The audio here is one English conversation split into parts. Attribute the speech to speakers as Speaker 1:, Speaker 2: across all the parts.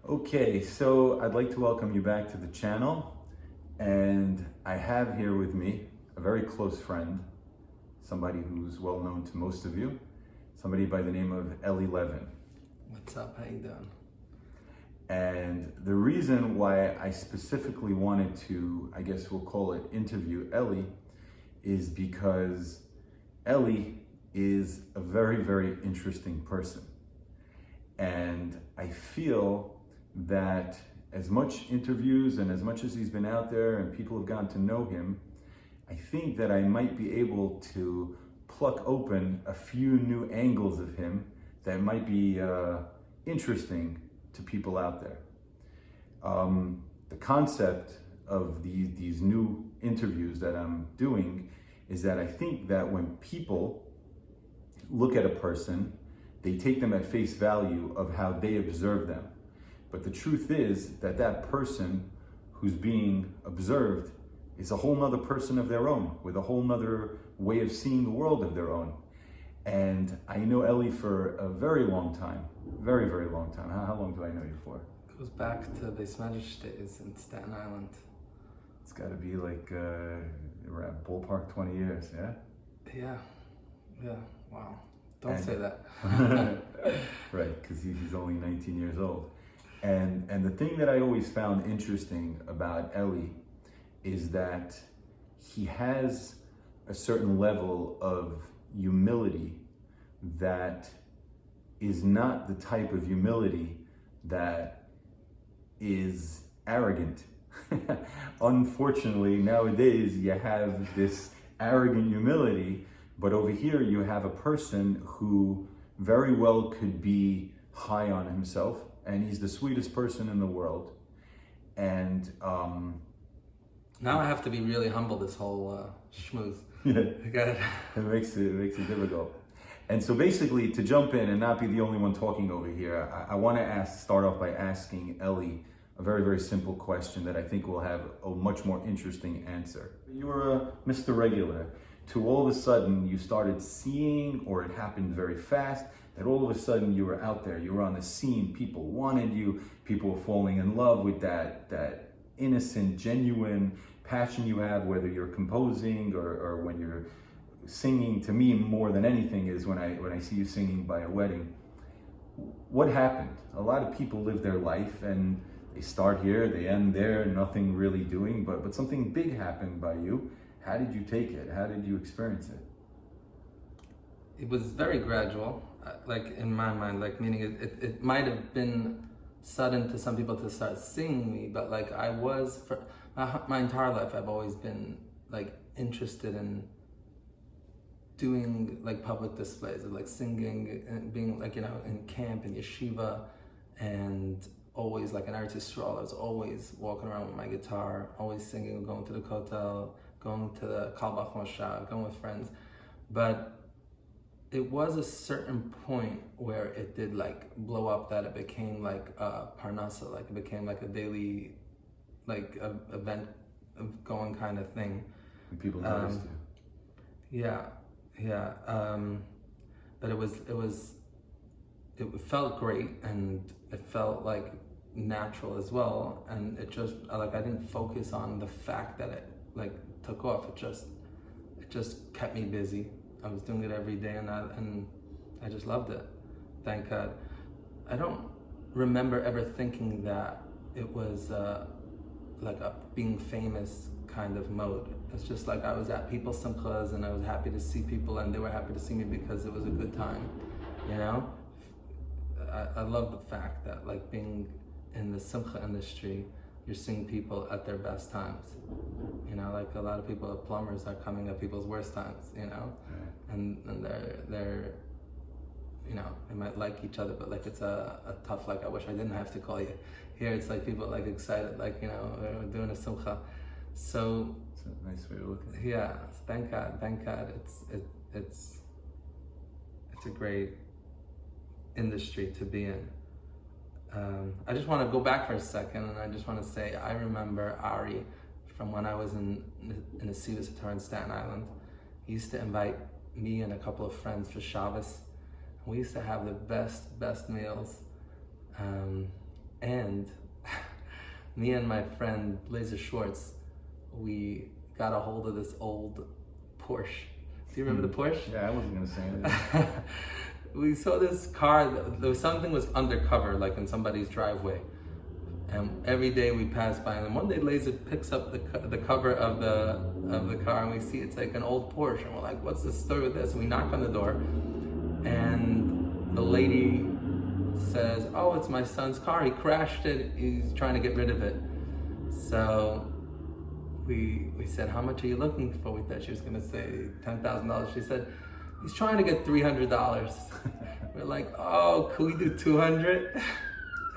Speaker 1: Okay, so I'd like to welcome you back to the channel, and I have here with me a very close friend, somebody who's well known to most of you, somebody by the name of Eli Levin.
Speaker 2: What's up? How you doing?
Speaker 1: And the reason why I specifically wanted to, I guess we'll call it, interview Ellie, is because Ellie is a very, very interesting person. And I feel that as much interviews and as much as he's been out there and people have gotten to know him, I think that I might be able to pluck open a few new angles of him that might be interesting to people out there. The concept of these new interviews that I'm doing is that I think that when people look at a person, they take them at face value of how they observe them. But the truth is that that person who's being observed is a whole nother person of their own, with a whole nother way of seeing the world of their own. And I know Ellie for a very long time, very, very long time. How long do I know you for?
Speaker 2: It goes back to Beis days in Staten Island.
Speaker 1: It's got to be like we're at ballpark 20 years, yeah?
Speaker 2: Yeah, wow. Don't say that.
Speaker 1: Right, because he's only 19 years old. And the thing that I always found interesting about Ellie is that he has a certain level of humility that is not the type of humility that is arrogant. Unfortunately, nowadays you have this arrogant humility, but over here you have a person who very well could be high on himself, and he's the sweetest person in the world. And
Speaker 2: now I have to be really humble this whole schmooze.
Speaker 1: Yeah, it makes it difficult. And so basically, to jump in and not be the only one talking over here, I want to start off by asking Ellie a very, very simple question that I think will have a much more interesting answer. You were a Mr. Regular, to all of a sudden you started seeing, or it happened very fast, that all of a sudden you were out there, you were on the scene, people wanted you, people were falling in love with that innocent, genuine passion you have, whether you're composing or when you're singing. To me, more than anything, is when I see you singing by a wedding. What happened? A lot of people live their life and they start here, they end there, nothing really doing, but something big happened by you. How did you take it? How did you experience it?
Speaker 2: It was very gradual, like in my mind, like meaning it might have been sudden to some people to start seeing me, but like I was, for my entire life, I've always been like interested in doing like public displays of like singing and being like, in camp and yeshiva, and always like an Eretz Yisrael. I was always walking around with my guitar, always singing, going to the kotel, going to the Kalbach Moshav, going with friends. But it was a certain point where it did like blow up, that it became like a parnasa, like it became like a daily like event of going kind of thing.
Speaker 1: And people noticed you.
Speaker 2: Yeah. But it felt great, and it felt like natural as well. And it just like I didn't focus on the fact that it like took off. It just kept me busy. I was doing it every day, and I just loved it. Thank God. I don't remember ever thinking that it was like a being famous kind of mode. It's just like I was at people's simchas and I was happy to see people, and they were happy to see me because it was a good time. I love the fact that like being in the simcha industry, you're seeing people at their best times. Like a lot of people, plumbers, are coming at people's worst times, and they're they might like each other, but like it's a tough, like I wish I didn't have to call you. Here it's like people like excited, like we're doing a simcha. So
Speaker 1: it's a nice way to look at it.
Speaker 2: Yeah, thank God. It's a great industry to be in. I just want to go back for a second, and I just want to say I remember Ari from when I was in the Sivas Torah in Staten Island. He used to invite me and a couple of friends for Shabbos. We used to have the best meals. And me and my friend Laser Schwartz, we got a hold of this old Porsche. Do you remember the Porsche?
Speaker 1: Yeah, I wasn't gonna say anything.
Speaker 2: We saw this car, there was something was undercover, like in somebody's driveway. And every day we pass by, and one day Laser picks up the cover of the car, and we see it's like an old Porsche, and we're like, "What's the story with this?" And we knock on the door, and the lady says, "Oh, it's my son's car. He crashed it. He's trying to get rid of it." So we said, "How much are you looking for?" We thought she was gonna say $10,000. She said, "He's trying to get $300." We're like, "Oh, could we do 200?"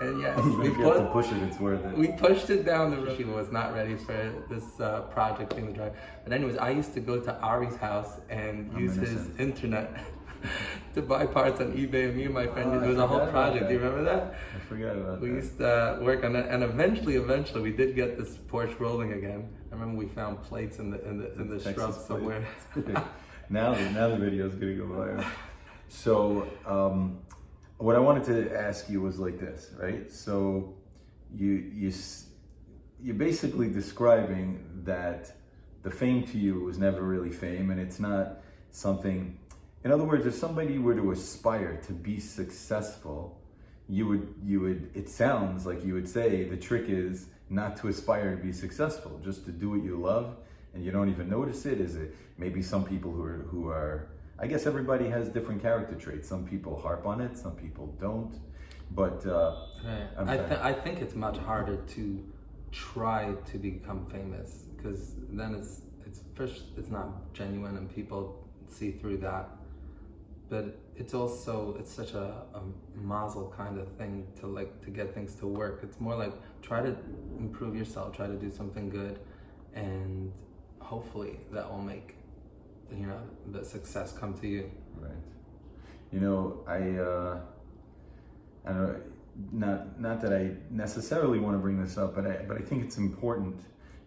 Speaker 2: And yes,
Speaker 1: Even if you have to push it, it's worth it.
Speaker 2: we pushed it down the road. She was not ready for this project being the drive. But anyways, I used to go to Ari's house and use his internet to buy parts on eBay. And me and my friend, it was a whole project. Do you remember that?
Speaker 1: I forgot about that.
Speaker 2: We used to work on that, and eventually, we did get this Porsche rolling again. I remember we found plates in the shrubs somewhere.
Speaker 1: Now the video is gonna go viral. So what I wanted to ask you was like this, right? So you're basically describing that the fame to you was never really fame, and it's not something. In other words, if somebody were to aspire to be successful, you would. It sounds like you would say the trick is not to aspire to be successful, just to do what you love, and you don't even notice it. Is it maybe some people who are I guess everybody has different character traits. Some people harp on it, some people don't. But
Speaker 2: right. I think it's much harder to try to become famous, because then it's first it's not genuine and people see through that. But it's also such a mazel kind of thing to get things to work. It's more like try to improve yourself, try to do something good, and hopefully that will make the success come to you.
Speaker 1: Right. I don't know, not that I necessarily want to bring this up, but I think it's important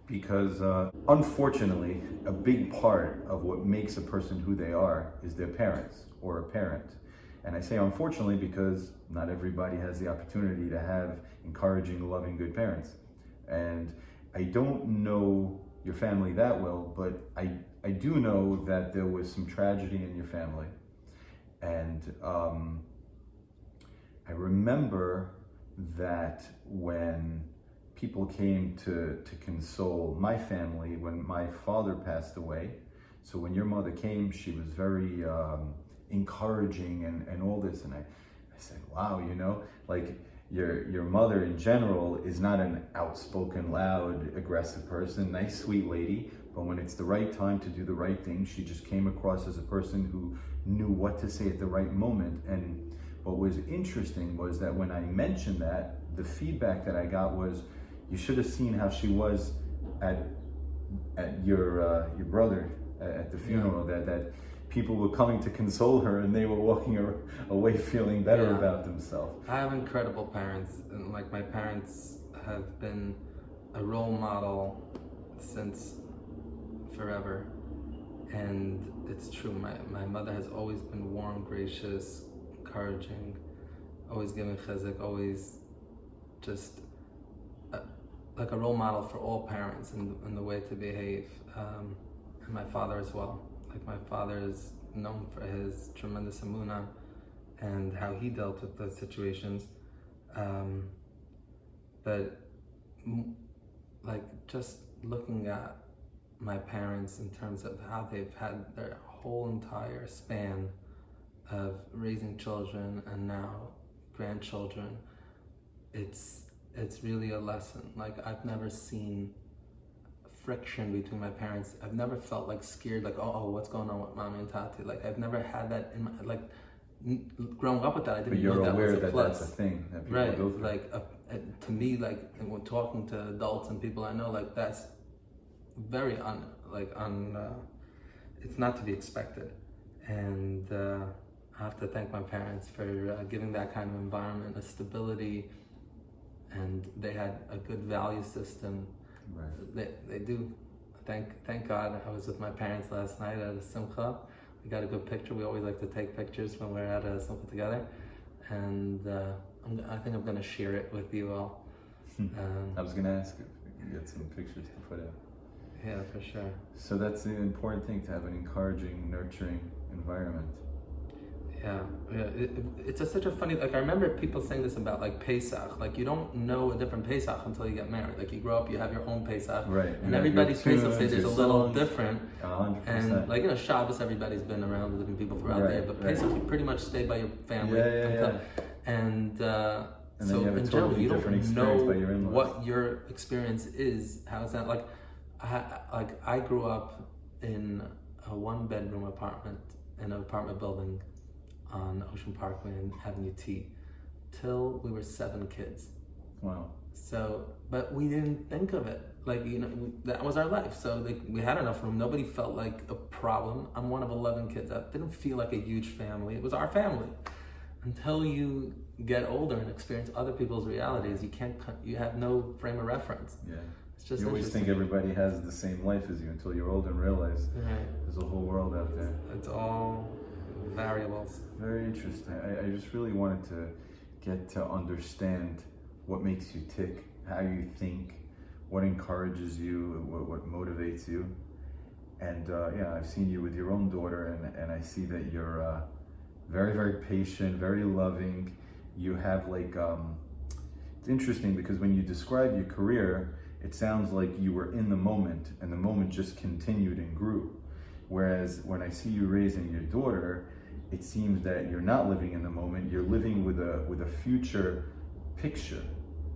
Speaker 1: because unfortunately a big part of what makes a person who they are is their parents or a parent. And I say unfortunately because not everybody has the opportunity to have encouraging, loving, good parents. And I don't know your family that well, but I do know that there was some tragedy in your family. And I remember that when people came to console my family when my father passed away, so when your mother came, she was very encouraging and all this. And I said, wow, like your mother in general is not an outspoken, loud, aggressive person, nice, sweet lady, but when it's the right time to do the right thing, she just came across as a person who knew what to say at the right moment. And what was interesting was that when I mentioned that, the feedback that I got was, you should have seen how she was at your brother at the funeral, that people were coming to console her and they were walking away feeling better about themselves.
Speaker 2: I have incredible parents, and like my parents have been a role model since forever. And it's true, my mother has always been warm, gracious, encouraging, always giving chizuk, always just like a role model for all parents in the way to behave. And my father as well. Like my father is known for his tremendous emunah and how he dealt with those situations. But like just looking at my parents in terms of how they've had their whole entire span of raising children and now grandchildren, it's really a lesson. Like I've never seen friction between my parents. I've never felt like scared, like oh what's going on with mommy and tati. Like I've never had that in my, like growing up with that, I didn't know that was a plus. But you're aware that that's a thing that people go through. Like to me, like when talking to adults and people I know, like that's very it's not to be expected. And I have to thank my parents for giving that kind of environment, a stability, and they had a good value system. Right. They do. Thank God. I was with my parents last night at a simcha. We got a good picture. We always like to take pictures when we're at a simcha together. And I think I'm gonna share it with you all.
Speaker 1: I was gonna ask if we can get some pictures to put out.
Speaker 2: Yeah, for sure.
Speaker 1: So that's the important thing, to have an encouraging, nurturing environment.
Speaker 2: Yeah, it's such a funny, like I remember people saying this about like Pesach, like you don't know a different Pesach until you get married. Like you grow up, you have your own Pesach,
Speaker 1: Right.
Speaker 2: and everybody's Pesach stage is a little different.
Speaker 1: 100%.
Speaker 2: And like, you know, Shabbos, everybody's been around with different people throughout the day, but Pesach, you pretty much stay by your family. And so
Speaker 1: you have a
Speaker 2: in
Speaker 1: totally
Speaker 2: general, you
Speaker 1: different
Speaker 2: don't
Speaker 1: experience by your
Speaker 2: know
Speaker 1: in-laws.
Speaker 2: what your experience is. How is that? Like, I grew up in a 1-bedroom apartment in an apartment building on Ocean Parkway and Avenue T till we were 7 kids.
Speaker 1: Wow.
Speaker 2: So, but we didn't think of it. Like, you know, that was our life. So like, we had enough room. Nobody felt like a problem. I'm one of 11 kids. I didn't feel like a huge family. It was our family. Until you get older and experience other people's realities, you have no frame of reference.
Speaker 1: Yeah.
Speaker 2: It's just
Speaker 1: you always think everybody has the same life as you until you're older and realize there's a whole world out there.
Speaker 2: It's all variables.
Speaker 1: Very interesting. I just really wanted to get to understand what makes you tick, how you think, what encourages you, what motivates you. And yeah, I've seen you with your own daughter, and I see that you're very, very patient, very loving. You have like, it's interesting because when you describe your career, it sounds like you were in the moment and the moment just continued and grew. Whereas when I see you raising your daughter, it seems that you're not living in the moment, you're living with a future picture,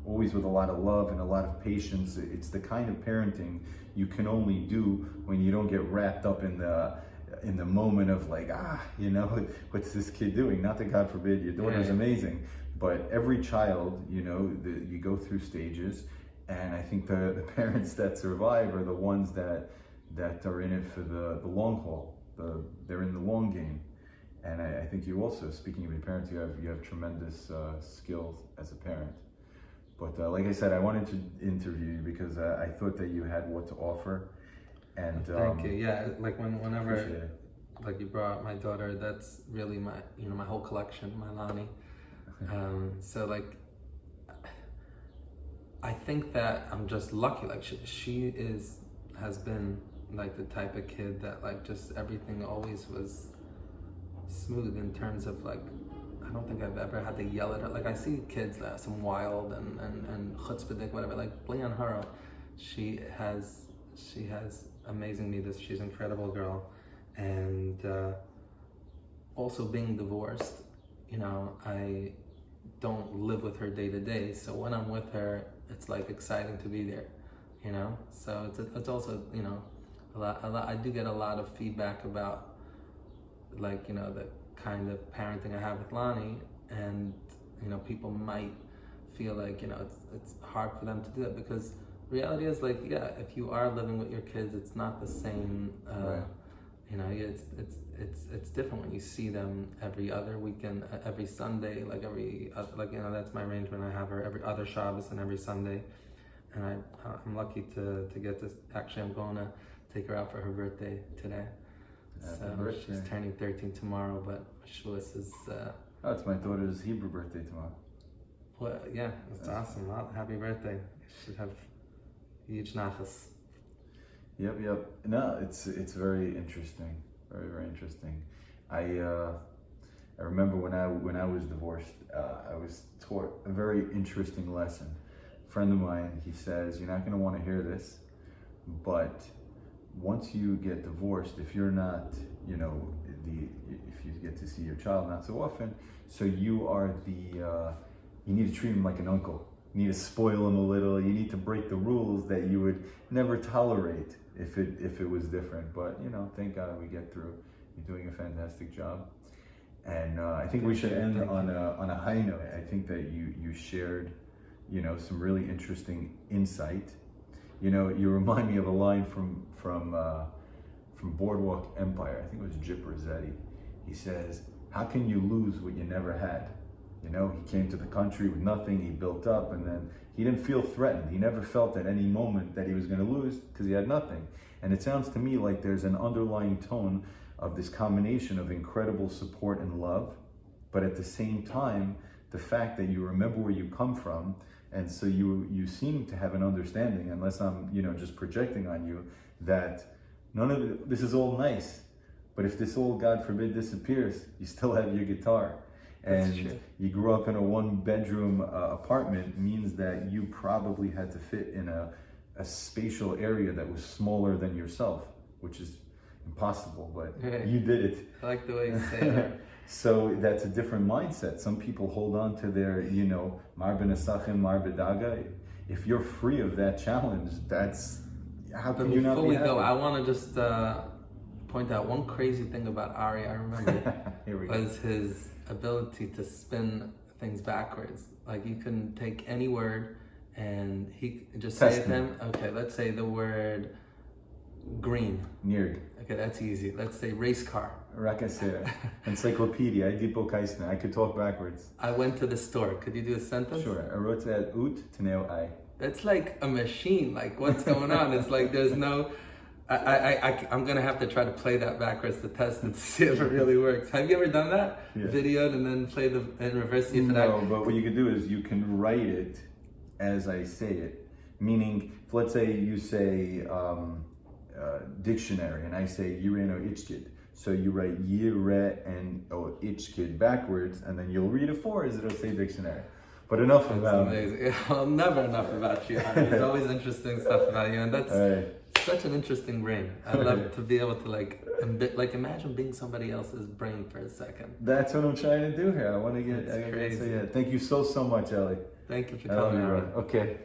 Speaker 1: always with a lot of love and a lot of patience. It's the kind of parenting you can only do when you don't get wrapped up in the moment of like, you know, what's this kid doing? Not that God forbid your daughter's amazing, but every child, you know, you go through stages, and I think the parents that survive are the ones that are in it for the long haul. They're in the long game. And I think you also, speaking of your parents, you have tremendous skills as a parent. But like I said, I wanted to interview you because I thought that you had what to offer. And
Speaker 2: thank you. Yeah, like whenever like you brought up my daughter, that's really my, you know, my whole collection, my Lani. So like, I think that I'm just lucky. Like she has been like the type of kid that like just everything always was smooth in terms of like, I don't think I've ever had to yell at her. Like I see kids that are some wild and chutzpahdik, whatever, like Blian Hara, she has amazing midas. She's an incredible girl. And also being divorced, you know, I don't live with her day to day. So when I'm with her, it's like exciting to be there, you know? So it's also, you know, a lot, I do get a lot of feedback about like, you know, the kind of parenting I have with Lani, and, you know, people might feel like, you know, it's hard for them to do that, because reality is like, yeah, if you are living with your kids, it's not the same, you know, it's different when you see them every other weekend, every Sunday, like like, you know, that's my arrangement. I have her every other Shabbos and every Sunday, and I'm lucky to get this. Actually, I'm going to take her out for her birthday today. So she's turning 13 tomorrow, but Shavuos is...
Speaker 1: oh, it's my daughter's Hebrew birthday tomorrow.
Speaker 2: Well, yeah, it's awesome. Well, happy birthday. You should have huge nachas.
Speaker 1: Yep. No, it's very interesting. Very, very interesting. I remember when I was divorced, I was taught a very interesting lesson. A friend of mine, he says, you're not going to want to hear this, but once you get divorced, if you're not, you know, if you get to see your child not so often, so you are you need to treat him like an uncle. You need to spoil him a little. You need to break the rules that you would never tolerate if it was different. But, you know, thank God we get through. You're doing a fantastic job. And I think we should end on a high note. I think that you shared, you know, some really interesting insight. You know, you remind me of a line from Boardwalk Empire. I think it was Jip Rossetti. He says, how can you lose what you never had? You know, he came to the country with nothing, he built up, and then he didn't feel threatened. He never felt at any moment that he was going to lose because he had nothing. And it sounds to me like there's an underlying tone of this combination of incredible support and love, but at the same time, the fact that you remember where you come from, and so you seem to have an understanding, unless I'm just projecting on you, that none of this is all nice, but if this all, God forbid, disappears, you still have your guitar. And you grew up in a one-bedroom apartment means that you probably had to fit in a spatial area that was smaller than yourself, which is impossible, but you did it.
Speaker 2: I like the way you say that.
Speaker 1: So that's a different mindset. Some people hold on to their, mar b'nesachim, mar b'daga. If you're free of that challenge, that's, how can you not be happy?
Speaker 2: Before we go, I want to just point out one crazy thing about Ari, I remember, was his ability to spin things backwards. Like, you can take any word and he just say it to him. Okay, let's say the word green.
Speaker 1: Nirg.
Speaker 2: Okay, that's easy. Let's say race car.
Speaker 1: Rakasera. Encyclopedia. I could talk backwards.
Speaker 2: I went to the store. Could you do a sentence?
Speaker 1: Sure. I wrote that ut teneo I.
Speaker 2: It's like a machine. Like, what's going on? It's like there's no... I'm gonna have to try to play that backwards to test and see if it really works. Have you ever done that? Yeah. Videoed and then played in reverse?
Speaker 1: No, but what you can do is you can write it as I say it. Meaning, if let's say you say dictionary and I say yireno ichkid. So you write yire and ichkid backwards, and then you'll read it forwards, it'll say dictionary. But enough about
Speaker 2: amazing. Well, never enough about you. There's always interesting stuff about you, and that's such an interesting brain. I love to be able to like imagine being somebody else's brain for a second.
Speaker 1: That's what I'm trying to do here. I want to get.
Speaker 2: That's crazy.
Speaker 1: Thank you so much, Ellie.
Speaker 2: Thank you for coming.
Speaker 1: Okay.